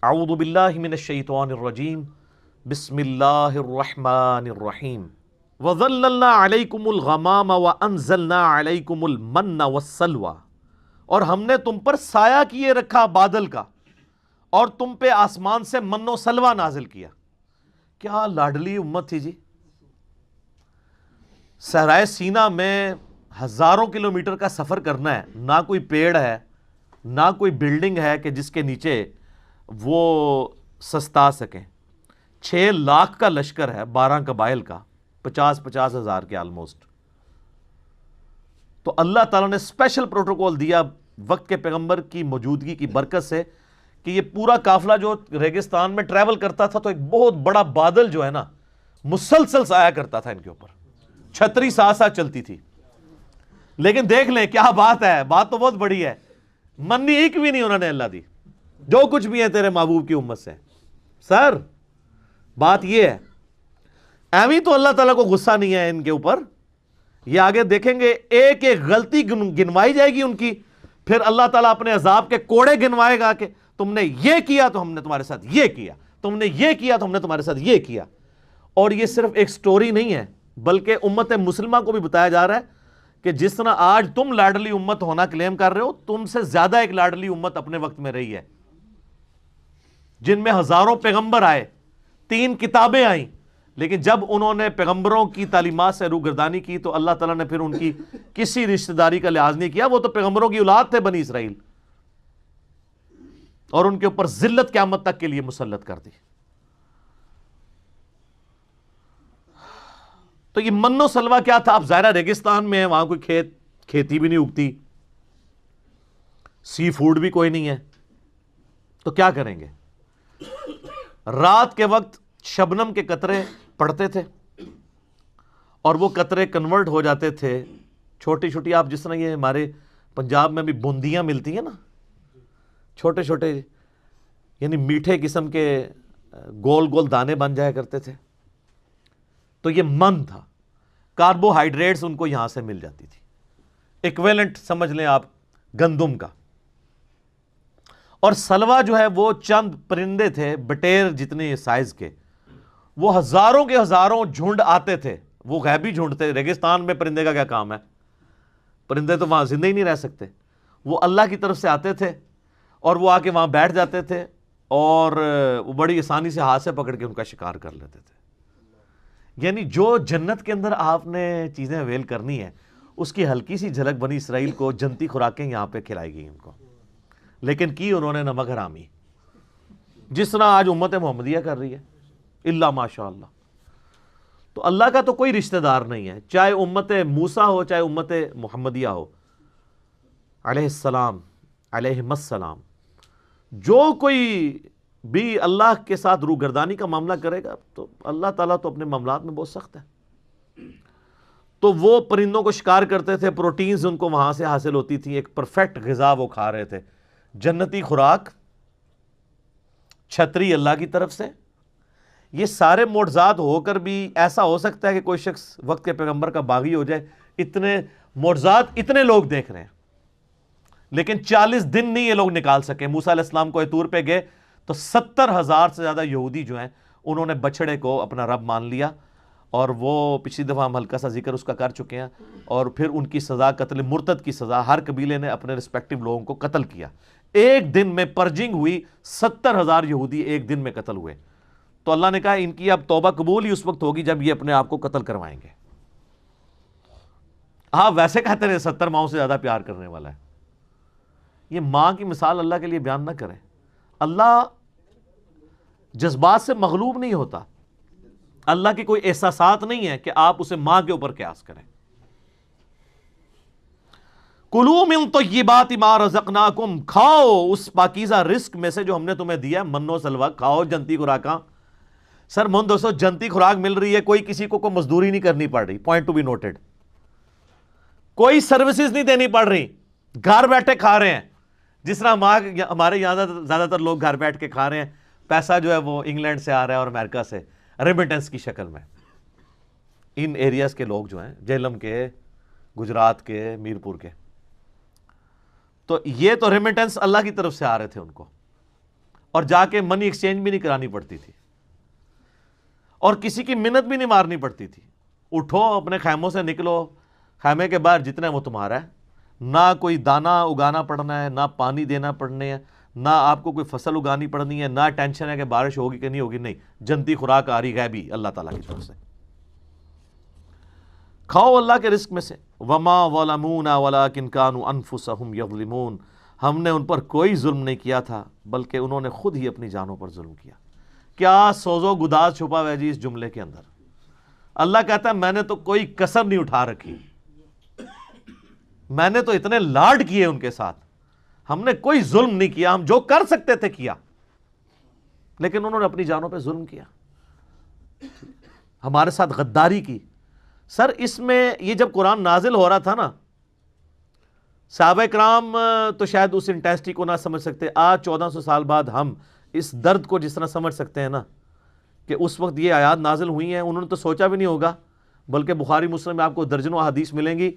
اعوذ باللہ من الشیطان الرجیم بسم اللہ الرحمن الرحیم وَظَلَّلْنَا عَلَيْكُمُ الْغَمَامَ وَأَنزَلْنَا عَلَيْكُمُ الْمَنَّ وَالسَّلْوَىٰ، اور ہم نے تم پر سایہ کیے رکھا بادل کا اور تم پہ آسمان سے من و سلوہ نازل کیا۔ کیا لاڈلی امت تھی جی۔ صحرائے سینا میں ہزاروں کلومیٹر کا سفر کرنا ہے، نہ کوئی پیڑ ہے نہ کوئی بلڈنگ ہے کہ جس کے نیچے وہ سستا سکیں۔ 6 لاکھ کا لشکر ہے، 12 قبائل کا، 50 ہزار کے آلموسٹ۔ تو اللہ تعالیٰ نے اسپیشل پروٹوکول دیا وقت کے پیغمبر کی موجودگی کی برکت سے کہ یہ پورا قافلہ جو ریگستان میں ٹریول کرتا تھا تو ایک بہت بڑا بادل جو ہے نا مسلسل سایہ کرتا تھا ان کے اوپر، چھتری ساتھ ساتھ چلتی تھی۔ لیکن دیکھ لیں کیا بات ہے، بات تو بہت بڑی ہے، منی ایک بھی نہیں انہوں نے اللہ دی، جو کچھ بھی ہے تیرے محبوب کی امت سے۔ سر بات یہ ہے، ایویں تو اللہ تعالیٰ کو غصہ نہیں ہے ان کے اوپر، یہ آگے دیکھیں گے ایک ایک غلطی گنوائی جائے گی ان کی، پھر اللہ تعالیٰ اپنے عذاب کے کوڑے گنوائے گا کہ تم نے یہ کیا تو ہم نے تمہارے ساتھ یہ کیا، تم نے یہ کیا تو ہم نے تمہارے ساتھ یہ کیا۔ اور یہ صرف ایک سٹوری نہیں ہے بلکہ امت مسلمہ کو بھی بتایا جا رہا ہے کہ جس طرح آج تم لاڈلی امت ہونا کلیم کر رہے ہو، تم سے زیادہ ایک لاڈلی امت اپنے وقت میں رہی ہے جن میں ہزاروں پیغمبر آئے، 3 کتابیں آئیں، لیکن جب انہوں نے پیغمبروں کی تعلیمات سے روگردانی کی تو اللہ تعالیٰ نے پھر ان کی کسی رشتہ داری کا لحاظ نہیں کیا۔ وہ تو پیغمبروں کی اولاد تھے بنی اسرائیل، اور ان کے اوپر ذلت قیامت تک کے لیے مسلط کر دی۔ تو یہ من و سلوہ کیا تھا؟ اب ظاہرہ ریگستان میں ہے، وہاں کوئی کھیتی بھی نہیں اگتی، سی فوڈ بھی کوئی نہیں ہے، تو کیا کریں گے؟ رات کے وقت شبنم کے قطرے پڑتے تھے اور وہ قطرے کنورٹ ہو جاتے تھے چھوٹی چھوٹی، آپ جس طرح یہ ہمارے پنجاب میں بھی بوندیاں ملتی ہیں نا، چھوٹے چھوٹے یعنی میٹھے قسم کے گول گول دانے بن جایا کرتے تھے، تو یہ من تھا، کاربوہائیڈریٹس ان کو یہاں سے مل جاتی تھی، ایکویلنٹ سمجھ لیں آپ گندم کا۔ اور سلوہ جو ہے وہ چند پرندے تھے بٹیر جتنے سائز کے، وہ ہزاروں کے ہزاروں جھنڈ آتے تھے، وہ غیبی جھنڈ تھے۔ ریگستان میں پرندے کا کیا کام ہے؟ پرندے تو وہاں زندہ ہی نہیں رہ سکتے، وہ اللہ کی طرف سے آتے تھے اور وہ آ کے وہاں بیٹھ جاتے تھے اور وہ بڑی آسانی سے ہاتھ سے پکڑ کے ان کا شکار کر لیتے تھے۔ یعنی جو جنت کے اندر آپ نے چیزیں اویل کرنی ہے اس کی ہلکی سی جھلک بنی اسرائیل کو جنتی خوراکیں یہاں پہ کھلائی گئی ان کو، لیکن کی انہوں نے نمک حرامی، جس طرح آج امت محمدیہ کر رہی ہے، اللہ ماشاء اللہ۔ تو اللہ کا تو کوئی رشتہ دار نہیں ہے، چاہے امت موسیٰ ہو چاہے امت محمدیہ ہو، علیہ السلام علیہم السلام، جو کوئی بھی اللہ کے ساتھ روگردانی کا معاملہ کرے گا تو اللہ تعالیٰ تو اپنے معاملات میں بہت سخت ہے۔ تو وہ پرندوں کو شکار کرتے تھے، پروٹینز ان کو وہاں سے حاصل ہوتی تھی، ایک پرفیکٹ غذا وہ کھا رہے تھے، جنتی خوراک، چھتری اللہ کی طرف سے۔ یہ سارے معجزات ہو کر بھی ایسا ہو سکتا ہے کہ کوئی شخص وقت کے پیغمبر کا باغی ہو جائے؟ اتنے معجزات اتنے لوگ دیکھ رہے ہیں، لیکن 40 دن نہیں یہ لوگ نکال سکے۔ موسیٰ علیہ السلام کو طور پہ گئے تو 70,000 سے زیادہ یہودی جو ہیں انہوں نے بچڑے کو اپنا رب مان لیا، اور وہ پچھلی دفعہ ہم ہلکا سا ذکر اس کا کر چکے ہیں۔ اور پھر ان کی سزا قتل مرتد کی سزا، ہر قبیلے نے اپنے رسپیکٹیو لوگوں کو قتل کیا، ایک دن میں پرجنگ ہوئی، 70,000 یہودی ایک دن میں قتل ہوئے۔ تو اللہ نے کہا ان کی اب توبہ قبول ہی اس وقت ہوگی جب یہ اپنے آپ کو قتل کروائیں گے۔ ہاں ویسے کہتے رہے 70 ماؤں سے زیادہ پیار کرنے والا ہے، یہ ماں کی مثال اللہ کے لیے بیان نہ کریں۔ اللہ جذبات سے مغلوب نہیں ہوتا، اللہ کے کوئی احساسات نہیں ہے کہ آپ اسے ماں کے اوپر قیاس کریں۔ کلوا من طیبات ما رزقناکم، کھاؤ اس پاکیزہ رزق میں سے جو ہم نے تمہیں دیا، من و سلوہ کھاؤ، جنتی خوراکاں۔ سر من دوستو جنتی خوراک مل رہی ہے، کوئی کسی کو کوئی مزدوری نہیں کرنی پڑ رہی، پوائنٹ ٹو بی نوٹڈ، کوئی سروسز نہیں دینی پڑ رہی، گھر بیٹھے کھا رہے ہیں۔ جس طرح ہمارے یہاں زیادہ تر لوگ گھر بیٹھ کے کھا رہے ہیں، پیسہ جو ہے وہ انگلینڈ سے آ رہا ہے اور امریکہ سے ریمیٹنس کی شکل میں۔ ان ایریاز کے لوگ جو ہیں، جہلم کے، گجرات کے، میرپور کے، تو یہ تو ریمیٹنس اللہ کی طرف سے آ رہے تھے ان کو، اور جا کے منی ایکسچینج بھی نہیں کرانی پڑتی تھی اور کسی کی منت بھی نہیں مارنی پڑتی تھی. اٹھو اپنے خیموں سے نکلو, خیمے کے باہر جتنا ہے وہ تمہارا ہے, نہ کوئی دانہ اگانا پڑنا ہے, نہ پانی دینا پڑنے ہے, نہ آپ کو کوئی فصل اگانی پڑنی ہے, نہ ٹینشن ہے کہ بارش ہوگی کہ نہیں ہوگی. نہیں, جنتی خوراک آ رہی غیبی اللہ تعالیٰ کی طرف سے. کھاؤ اللہ کے رزق میں سے. وما ظلمونا ولکن کانوا انفسهم یظلمون, ہم نے ان پر کوئی ظلم نہیں کیا تھا بلکہ انہوں نے خود ہی اپنی جانوں پر ظلم کیا. کیا سوز و گداز چھپا ہوا ہے جی اس جملے کے اندر. اللہ کہتا ہے میں نے تو کوئی کسر نہیں اٹھا رکھی, میں نے تو اتنے لاڈ کیے ان کے ساتھ, ہم نے کوئی ظلم نہیں کیا, ہم جو کر سکتے تھے کیا, لیکن انہوں نے اپنی جانوں پہ ظلم کیا, ہمارے ساتھ غداری کی. سر اس میں یہ جب قرآن نازل ہو رہا تھا نا, صحابہ کرام تو شاید اس انٹینسٹی کو نہ سمجھ سکتے. آج 1400 سال بعد ہم اس درد کو جس طرح سمجھ سکتے ہیں نا کہ اس وقت یہ آیات نازل ہوئی ہیں, انہوں نے تو سوچا بھی نہیں ہوگا. بلکہ بخاری مسلم میں آپ کو درجنوں احادیث ملیں گی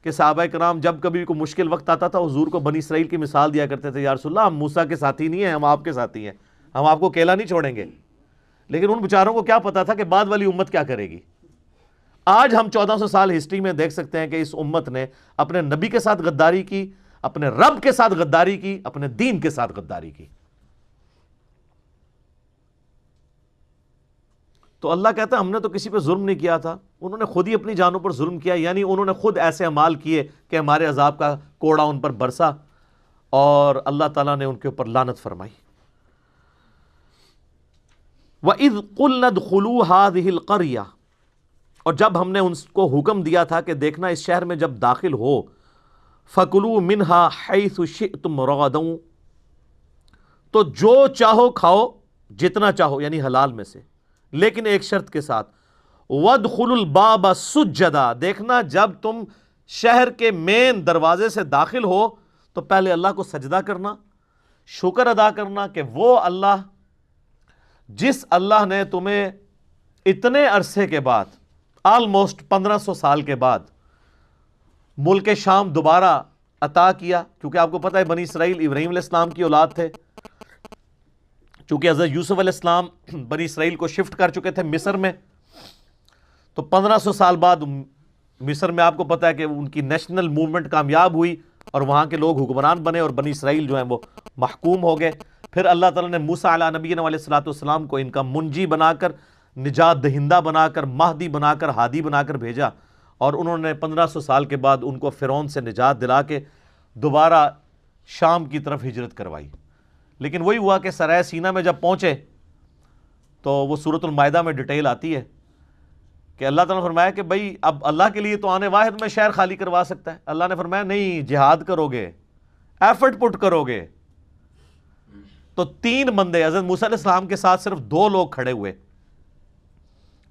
کہ صحابہ کرام جب کبھی کوئی مشکل وقت آتا تھا حضور کو بنی اسرائیل کی مثال دیا کرتے تھے, یا رسول اللہ ہم موسیٰ کے ساتھی نہیں ہیں, ہم آپ کے ساتھی ہیں, ہم آپ کو اکیلا نہیں چھوڑیں گے. لیکن ان بیچاروں کو کیا پتا تھا کہ بعد والی امت کیا کرے گی. آج ہم 1400 سال ہسٹری میں دیکھ سکتے ہیں کہ اس امت نے اپنے نبی کے ساتھ غداری کی, اپنے رب کے ساتھ غداری کی, اپنے دین کے ساتھ غداری کی. تو اللہ کہتا ہے ہم نے تو کسی پہ ظلم نہیں کیا تھا, انہوں نے خود ہی اپنی جانوں پر ظلم کیا. یعنی انہوں نے خود ایسے اعمال کیے کہ ہمارے عذاب کا کوڑا ان پر برسا اور اللہ تعالیٰ نے ان کے اوپر لعنت فرمائی. وَإِذْ قُلْنَا ادْخُلُوا هَٰذِهِ الْقَرْيَةَ, اور جب ہم نے ان کو حکم دیا تھا کہ دیکھنا اس شہر میں جب داخل ہو, فَكُلُوا مِنْهَا حَيْثُ شِئْتُمْ رَغَدًا, تو جو چاہو کھاؤ جتنا چاہو, یعنی حلال میں سے, لیکن ایک شرط کے ساتھ. وَادْخُلُوا الْبَابَ سُجَّدًا, دیکھنا جب تم شہر کے مین دروازے سے داخل ہو تو پہلے اللہ کو سجدہ کرنا, شکر ادا کرنا کہ وہ اللہ جس اللہ نے تمہیں اتنے عرصے کے بعد, آلموسٹ 1500 سال کے بعد, ملک شام دوبارہ عطا کیا. کیونکہ آپ کو پتہ ہے بنی اسرائیل ابراہیم علیہ السلام کی اولاد تھے, چونکہ حضرت یوسف علیہ السلام بنی اسرائیل کو شفٹ کر چکے تھے مصر میں, تو 1500 سال بعد مصر میں آپ کو پتہ ہے کہ ان کی نیشنل موومنٹ کامیاب ہوئی اور وہاں کے لوگ حکمران بنے اور بنی اسرائیل جو ہیں وہ محکوم ہو گئے. پھر اللہ تعالیٰ نے موسیٰ علیہ نبینا علیہ الصلوۃ والسلام کو ان کا منجی بنا کر, نجات دہندہ بنا کر, مہدی بنا کر, ہادی بنا کر بھیجا, اور انہوں نے 1500 سال کے بعد ان کو فرعون سے نجات دلا کے دوبارہ شام کی طرف ہجرت کروائی. لیکن وہی ہوا کہ سرائے سینا میں جب پہنچے تو وہ سورۃ المائدہ میں ڈیٹیل آتی ہے کہ اللہ تعالیٰ نے فرمایا کہ بھئی اب اللہ کے لیے تو آنے واحد میں شہر خالی کروا سکتا ہے. اللہ نے فرمایا نہیں, جہاد کرو گے, ایفرٹ پٹ کرو گے. تو 3 بندے حضرت موسیٰ علیہ السلام کے ساتھ صرف 2 لوگ کھڑے ہوئے.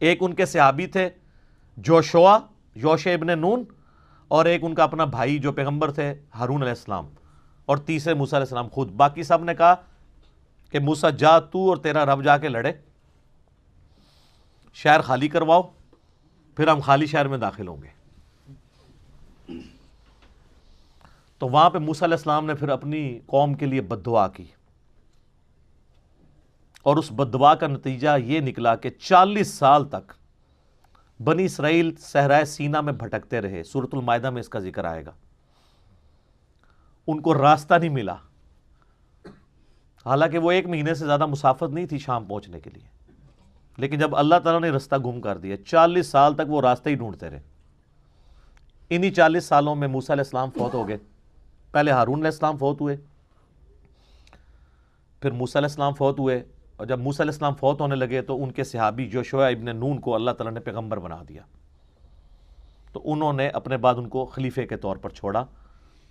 ایک ان کے صحابی تھے یوشع ابن نون, اور ایک ان کا اپنا بھائی جو پیغمبر تھے ہارون علیہ السلام, اور تیسرے موسیٰ علیہ السلام خود. باقی سب نے کہا کہ موسیٰ جا تو اور تیرا رب جا کے لڑے, شہر خالی کرواؤ, پھر ہم خالی شہر میں داخل ہوں گے. تو وہاں پہ موسیٰ علیہ السلام نے پھر اپنی قوم کے لیے بد دعا کی, اور اس بد دعا کا نتیجہ یہ نکلا کہ 40 سال تک بنی اسرائیل صحرائے سینا میں بھٹکتے رہے. سورۃ المائدہ میں اس کا ذکر آئے گا. ان کو راستہ نہیں ملا, حالانکہ وہ 1 مہینے سے زیادہ مسافت نہیں تھی شام پہنچنے کے لیے, لیکن جب اللہ تعالیٰ نے راستہ گم کر دیا 40 سال تک وہ راستہ ہی ڈھونڈتے رہے. انہی 40 سالوں میں موسیٰ علیہ السلام فوت ہو گئے. پہلے ہارون علیہ السلام فوت ہوئے, پھر موسیٰ علیہ السلام فوت ہوئے, اور جب موسیٰ علیہ السلام فوت ہونے لگے تو ان کے صحابی یوشع ابن نون کو اللہ تعالیٰ نے پیغمبر بنا دیا. تو انہوں نے اپنے بعد ان کو خلیفے کے طور پر چھوڑا,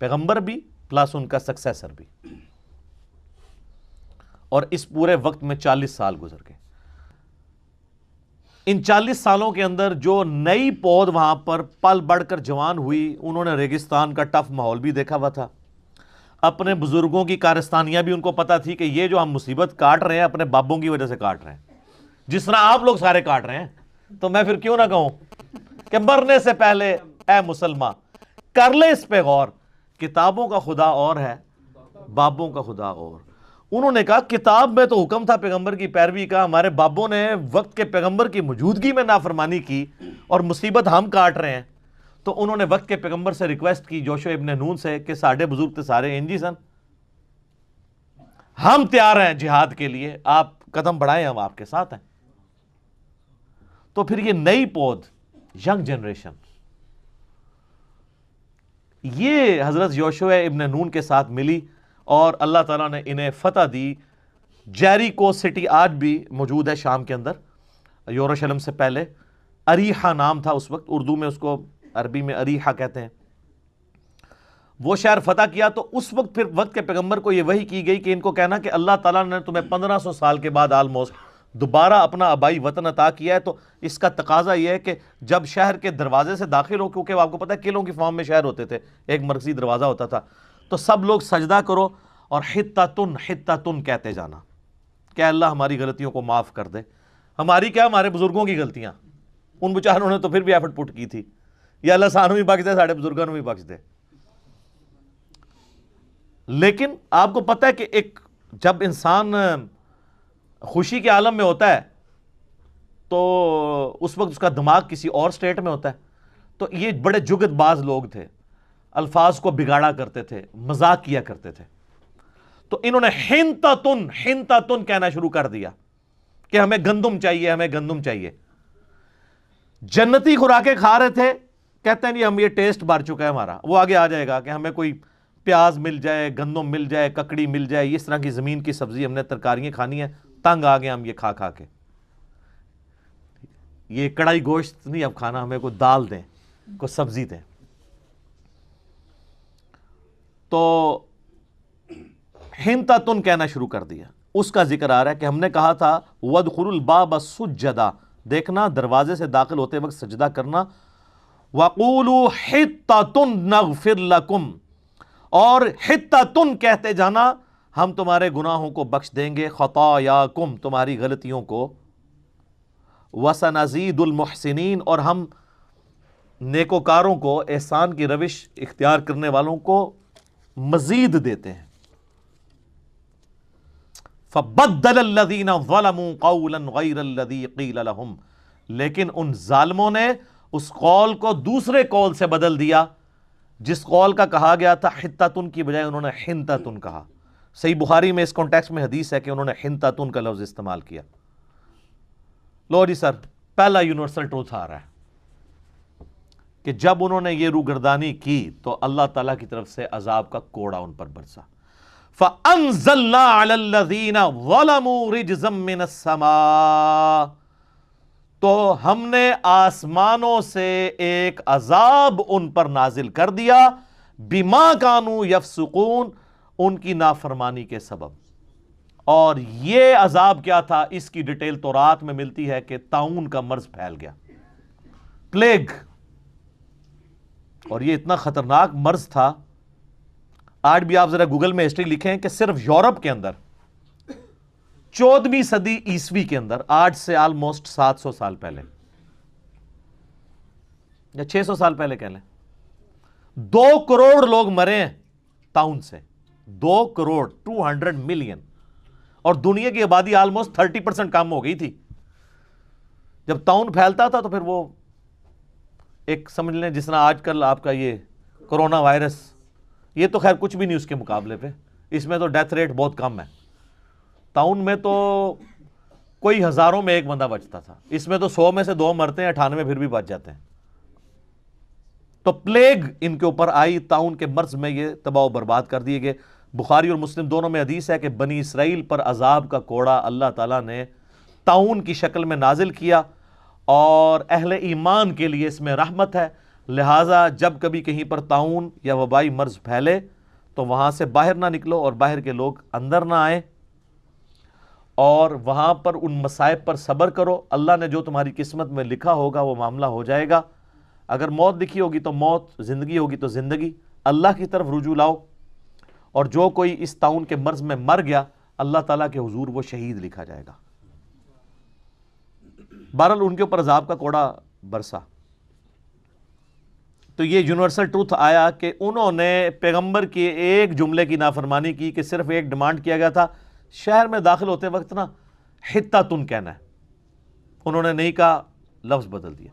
پیغمبر بھی پلس ان کا سکسیسر بھی. اور اس پورے وقت میں 40 سال گزر گئے. ان 40 سالوں کے اندر جو نئی پود وہاں پر پل بڑھ کر جوان ہوئی, انہوں نے ریگستان کا ٹف ماحول بھی دیکھا ہوا تھا, اپنے بزرگوں کی کارستانیاں بھی ان کو پتا تھی کہ یہ جو ہم مصیبت کاٹ رہے ہیں اپنے بابوں کی وجہ سے کاٹ رہے ہیں, جس طرح آپ لوگ سارے کاٹ رہے ہیں. تو میں پھر کیوں نہ کہوں کہ مرنے سے پہلے اے مسلمان کر لے اس پہ غور, کتابوں کا خدا اور ہے, بابوں کا خدا اور. انہوں نے کہا کتاب میں تو حکم تھا پیغمبر کی پیروی کا، ہمارے بابوں نے وقت کے پیغمبر کی موجودگی میں نافرمانی کی اور مصیبت ہم کاٹ رہے ہیں. تو انہوں نے وقت کے پیغمبر سے ریکویسٹ کی، یوشع ابن نون سے، کہ ساڈے بزرگ تے سارے انجی سن، ہم تیار ہیں جہاد کے لیے، آپ قدم بڑھائیں، ہم آپ کے ساتھ ہیں. تو پھر یہ نئی پود، ینگ جنریشن، یہ حضرت یوشع ابن نون کے ساتھ ملی اور اللہ تعالیٰ نے انہیں فتح دی. جیریکو سٹی آج بھی موجود ہے شام کے اندر، یروشلم سے پہلے. اریحا نام تھا اس وقت، اردو میں اس کو، عربی میں اریحا کہتے ہیں. وہ شہر فتح کیا. تو اس وقت پھر وقت کے پیغمبر کو یہ وحی کی گئی کہ ان کو کہنا کہ اللہ تعالیٰ نے تمہیں 1500 سال کے بعد آلموسٹ دوبارہ اپنا آبائی وطن عطا کیا ہے. تو اس کا تقاضا یہ ہے کہ جب شہر کے دروازے سے داخل ہو، کیونکہ آپ کو پتہ ہے قلعوں کی فارم میں شہر ہوتے تھے، ایک مرکزی دروازہ ہوتا تھا، تو سب لوگ سجدہ کرو اور حتتن حتتن کہتے جانا کہ اللہ ہماری غلطیوں کو معاف کر دے. ہماری کیا، ہمارے بزرگوں کی غلطیاں، ان بیچاروں نے تو پھر بھی ایفرٹ پٹ کی تھی، یا اللہ سانو بھی بخش دے، ساڑھے بزرگوں بھی بخش دے. لیکن آپ کو پتہ ہے کہ ایک جب انسان خوشی کے عالم میں ہوتا ہے تو اس وقت اس کا دماغ کسی اور سٹیٹ میں ہوتا ہے. تو یہ بڑے جگت باز لوگ تھے، الفاظ کو بگاڑا کرتے تھے، مذاق کیا کرتے تھے. تو انہوں نے حنتتن حنتتن کہنا شروع کر دیا کہ ہمیں گندم چاہیے، ہمیں گندم چاہیے. جنتی خوراکیں کھا رہے تھے، کہتے ہیں نہیں ہم یہ ٹیسٹ بھر چکا ہے ہمارا، وہ آگے آ جائے گا کہ ہمیں کوئی پیاز مل جائے، گندم مل جائے، ککڑی مل جائے، اس طرح کی زمین کی سبزی ہم نے ترکاریاں کھانی ہیں. تنگ آ گئے ہم یہ کھا کھا کے. یہ کڑائی گوشت نہیں اب کھانا، ہمیں کوئی دال دیں، کوئی سبزی دیں. تو حنتتن کہنا شروع کر دیا. اس کا ذکر آ رہا ہے کہ ہم نے کہا تھا وَادْخُلُوا الْبَابَ سُجَّدًا، دیکھنا دروازے سے داخل ہوتے وقت سجدہ کرنا. وَقُولُوا حِطَّةٌ نَغْفِرْ لَكُمْ، اور حِطَّةٌ کہتے جانا ہم تمہارے گناہوں کو بخش دیں گے، خطاياكم تمہاری غلطیوں کو. وَسَنَزِيدُ الْمُحْسِنِينَ، اور ہم نیکوکاروں کو، احسان کی روش اختیار کرنے والوں کو مزید دیتے ہیں. فَبَدَّلَ الَّذِينَ ظَلَمُوا قَوْلًا غَيْرَ الَّذِي قِيلَ لَهُمْ، لیکن ان ظالموں نے اس قول کو دوسرے قول سے بدل دیا. جس قول کا کہا گیا تھا حتتن کی بجائے انہوں نے حنتتن کہا. صحیح بخاری میں اس کانٹیکسٹ میں حدیث ہے کہ انہوں نے حنتتن کا لفظ استعمال کیا. لو جی سر، پہلا یونیورسل ٹروتھ آ رہا ہے کہ جب انہوں نے یہ روگردانی کی تو اللہ تعالیٰ کی طرف سے عذاب کا کوڑا ان پر برسا. فَأَنزَلْنَا عَلَى الَّذِينَ ظَلَمُوا رِجْزًا مِّنَ السَّمَاءِ، تو ہم نے آسمانوں سے ایک عذاب ان پر نازل کر دیا، بِمَا كَانُوا يَفْسُقُونَ، ان کی نافرمانی کے سبب. اور یہ عذاب کیا تھا، اس کی ڈیٹیل تورات میں ملتی ہے کہ طاعون کا مرض پھیل گیا، پلیگ. اور یہ اتنا خطرناک مرض تھا، آج بھی آپ ذرا گوگل میں ہسٹری لکھیں کہ صرف یورپ کے اندر 14ویں صدی عیسوی کے اندر، آج سے آلموسٹ 700 سال پہلے یا 600 سال پہلے کہہ لیں، 2 کروڑ لوگ مرے ہیں طاعون سے. 2 کروڑ 200 ملین، اور دنیا کی آبادی آلموسٹ 30% کم ہو گئی تھی. جب طاعون پھیلتا تھا تو پھر وہ ایک سمجھ لیں جس طرح آج کل آپ کا یہ کرونا وائرس، یہ تو خیر کچھ بھی نہیں اس کے مقابلے پہ، اس میں تو ڈیتھ ریٹ بہت کم ہے. طاعون میں تو کوئی ہزاروں میں ایک بندہ بچتا تھا، اس میں تو 100 میں سے 2 مرتے ہیں، 98 پھر بھی بچ جاتے ہیں. تو پلیگ ان کے اوپر آئی، طاعون کے مرض میں یہ تباہ و برباد کر دیے گئے. بخاری اور مسلم دونوں میں حدیث ہے کہ بنی اسرائیل پر عذاب کا کوڑا اللہ تعالیٰ نے طاعون کی شکل میں نازل کیا، اور اہل ایمان کے لیے اس میں رحمت ہے. لہٰذا جب کبھی کہیں پر طاعون یا وبائی مرض پھیلے تو وہاں سے باہر نہ نکلو، اور باہر کے لوگ اندر نہ آئیں، اور وہاں پر ان مصائب پر صبر کرو. اللہ نے جو تمہاری قسمت میں لکھا ہوگا وہ معاملہ ہو جائے گا. اگر موت لکھی ہوگی تو موت، زندگی ہوگی تو زندگی. اللہ کی طرف رجوع لاؤ. اور جو کوئی اس طاعون کے مرض میں مر گیا، اللہ تعالیٰ کے حضور وہ شہید لکھا جائے گا. بہرحال ان کے اوپر عذاب کا کوڑا برسا. تو یہ یونیورسل ٹروتھ آیا کہ انہوں نے پیغمبر کے ایک جملے کی نافرمانی کی، کہ صرف ایک ڈیمانڈ کیا گیا تھا شہر میں داخل ہوتے وقت نا حتتن کہنا ہے، انہوں نے نہیں کہا، لفظ بدل دیا۔